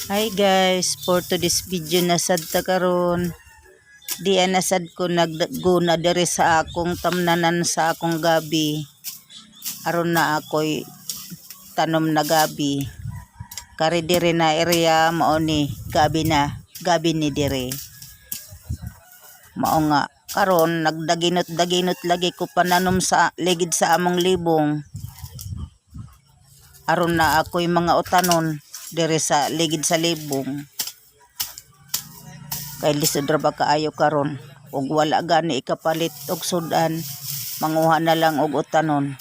Hi guys, for today's video nasad ta karon. Di nasad ko nagguna diri sa akong tamnanan sa akong gabi. Aron na ako'y tanom na gabi. Kari diri na area mao ni gabi ni diri. Mao nga karon nagdaginot-daginot lagi ko pananom sa ligid sa among libong. Aron na ako'y mga utanon diri sa ligid sa libong. Kay lisod ra ba kaayo karon ug wala gani ikapalit og sudan, manguha na lang og utanon.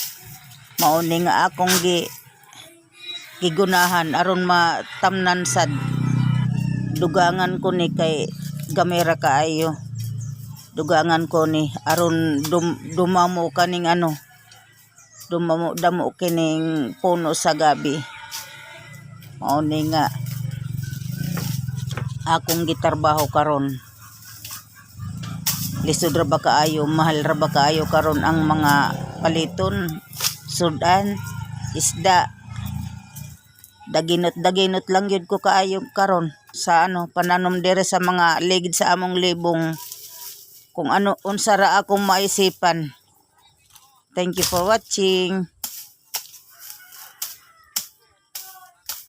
Mao ni nga akong gigunahan aron matamnan sad. Dugangan ko ni kay gamera kaayo. Dugangan ko ni aron dumamo kaning damo kining puno sa gabi. Mao ni nga akong gitarbaho karon. Lisod ra ba kaayo, mahal ra ba kaayo karon ang mga paliton, sudan, isda. Daginot lang yun ko kaayo karon sa pananom dire sa mga ligid sa among libong. Kung unsa ra akong maisipan. Thank you for watching.